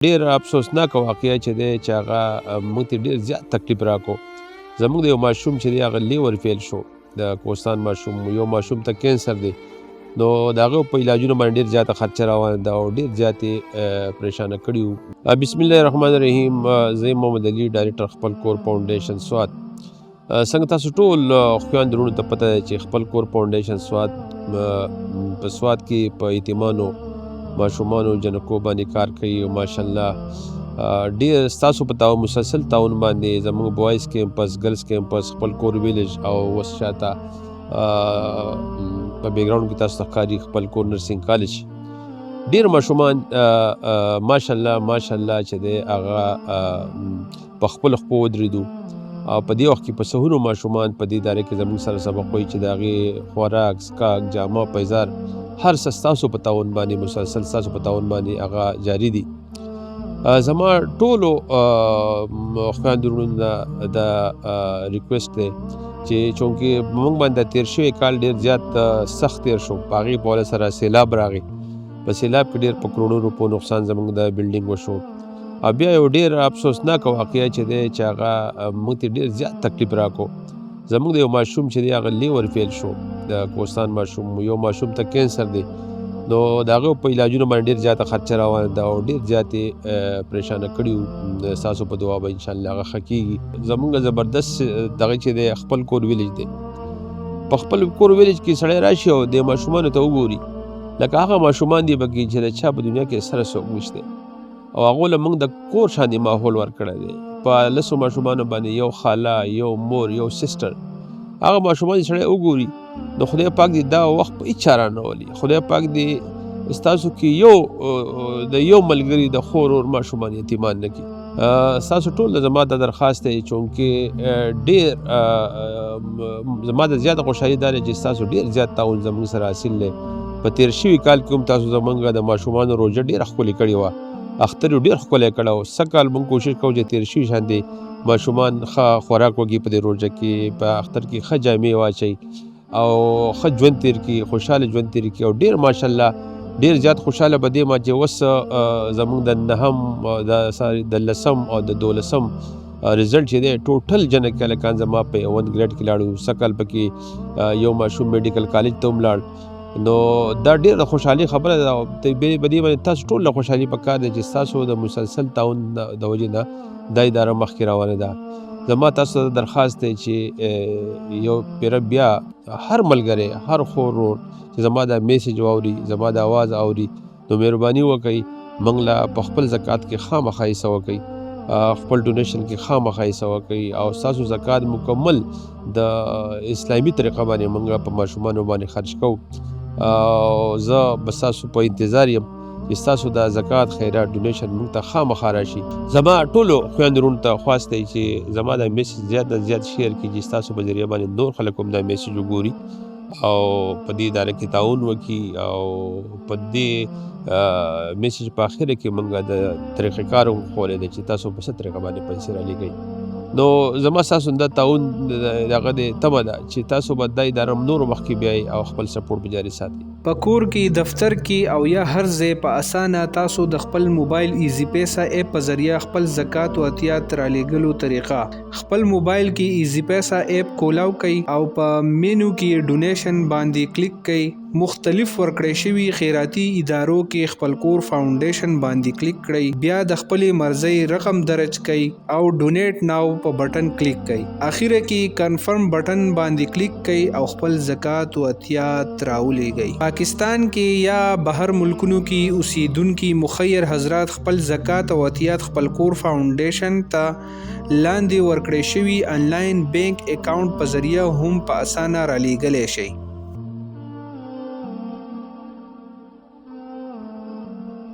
ډېر افسوسناکه واقعه چې دی چې هغه موږ ته ډېر زیات تکلیف راکړو. زموږ د یو ماشوم چې دی هغه لیور فیل شو، د کوهستان ماشوم. یو ماشوم ته کینسر دی، نو د هغه په علاجونو باندې ډېر زیاته خرچه روانه ده او ډېر زیاتې پریشانه کړي وو. بسم الله الرحمن الرحیم. زه محمد علي، ډایرکټر خپل کور فاونډیشن سوات. څنګه تاسو ټول خویندو وروڼو ته پته ده چې خپل کور فاونډیشن سوات په سوات کې په یتیمانو ماشومانو جنکو باندې کار کوي او ماشاءالله ډېر ستاسو په مسلسل تعاون باندې زموږ بوایز کیمپس، ګرلز کیمپس، خپل کور ویلیج او اوس شاته په بیکګراؤنډ کې تاسو ته ښکاري خپل کور نرسنګ کالج. ډېر ماشومان ماشاءالله چې دی هغه په خپلو خپو ودرېدو او په دې وخت کې په سهونو ماشومان په دې ادارې کې زموږ سره سبق وایي چې د هغې خوراک، څښاک، جامه، پیزار هر څه ستاسو په تعاون باندې مسلسل ستاسو په تعاون باندې هغه جاري دي. زما ټولو خویندو وروڼو نه دا ریکویسټ دی چې چونکې موږ باندې تېر شوی کال ډېر زیات سخت تېر شو، په هغې په وجه سره سیلاب راغی. په سیلاب کې ډېر په کروڑو روپو نقصان زموږ د بلډینګ وشو. او بیا یو ډېر افسوسناکه واقعه چې دی چې هغه موږ ته ډېر زیات تکلیف راکړو. زموږ د یو ماشوم چې دی هغه لیور فیل شو، د کوهستان ماشوم. یو ماشوم ته کینسر دی، نو د هغه په علاجونو باندې ډېر زیاته خرچه روانه ده او ډېر زیاتې پریشانه کړي وو. ستاسو په دعا به انشاءالله هغه ښه کېږي. زموږ زبردست دغه چې دی خپل کور ویلیج دی. په خپل کور ویلیج کې سړی راشي او د ماشومانو ته وګوري، لکه هغه ماشومان دي پکې چې د چا په دنیا کې سره څوک نشته او هغو له موږ د کور شانې ماحول ورکړی دی. په لسو ماشومانو باندې یو خاله، یو مور، یو سسټر. هغه ماشومان چې سړی وګوري نو خدای پاک دې دا وخت په هېچ چا رانولي. خدای پاک دې ستاسو کې د یو ملګري د خور ور ماشومان یتیمان نه کړي. ستاسو ټول د زما دا درخواست دی چونکې ډېر زما د زیاته خوشحالي دا دی چې ستاسو ډېر زیات تعاون زموږ سره حاصل دی. په تېر شوي کال کې هم تاسو زموږ د ماشومانو روژه ډېره ښکلې کړې وه، اختر یې ډېر ښکلی کړی و. سږ کال موږ کوشش کوو چې تېر شوي شانې ماشومان ښه خوراک وکړي په دې روژه کې، په اختر کې ښه جامې واچوي او ښه ژوند تېر کړي، خوشحاله ژوند تېر کړي. او ډېر ماشاءالله ډېر زیات خوشحاله به دې ما چې اوس زموږ د نهم، د لسم او د دولسم رزلټ چې دی ټوټل جنک هلکان زما په 1 ګریډ کې لاړو. سږ کال پکې یو ماشوم میډیکل کالج ته هم لاړ. نو دا ډېره خوشحالي خبره ده او په دې باندې تاسو ټول له خوشحالي پکار دی چې ستاسو د مسلسل تعاون د وجې نه دا اداره مخکې روانه ده. زما تاسو ته درخواست دی چې یو پیره بیا هر ملګری، هر خور ورور چې زما دا میسیج واوري، زما دا آواز اوري، نو مهرباني وکړئ موږ له په خپل زکات کې خامخا حصه وکړئ، خپل ډونیشن کې خامخا حصه وکړئ او ستاسو زکات مکمل د اسلامي طریقه باندې موږ په ماشومانو باندې خرج کوو. او زه به ستاسو په انتظار یم چې ستاسو د زکات، خیرات، ډونیشن موږ ته خامخا راشي. زما ټولو خویندو وروڼو ته خواست دی چې زما دا میسیج زیات نه زیات شیر کړي چې ستاسو په ذریعه باندې نور خلک هم دا میسیج وګوري او په دې اداره کې تعاون وکړي او په دې میسیج په اخره کې موږ د طریقې کار هم ښوولی دی چې تاسو په څه طریقه باندې پیسې رالېږئ. نو زما ستاسو دا تعاون دغه د تمه ده چې تاسو به دا اداره نورو مخکې بیایي او خپل سپورټ به جاري ساتئ. په کور کې، دفتر کې او یا هر ځای په اسانه تاسو د خپل موبایل ایزی پیسا اپ په ذریعہ خپل زکات او عطیات رالېږلو طریقه خپل موبایل کې ایزی پیسا اپ کولاو کړئ او په مینو کې ډونیشن باندې کلیک کړئ. مختلف ورکړې شوي خیراتي ادارو کې خپل کور فاونډیشن باندې کلیک کړئ. بیا د خپلې مرضۍ رقم درج کړئ او ډونیټ ناو په بټن کلیک کړئ. اخیره کې کنفرم بټن باندې کلیک کړئ او خپل زکات او عطیات راولېږئ. پاکستان کې یا بهر ملکونو کې اوسیدونکي مخیر حضرات خپل زکات او عطیات خپل کور فاونډیشن ته لاندې ورکړې شوي انلاین بینک اکاونټ په ذریعہ هم په اسانه رالېږلی شئ.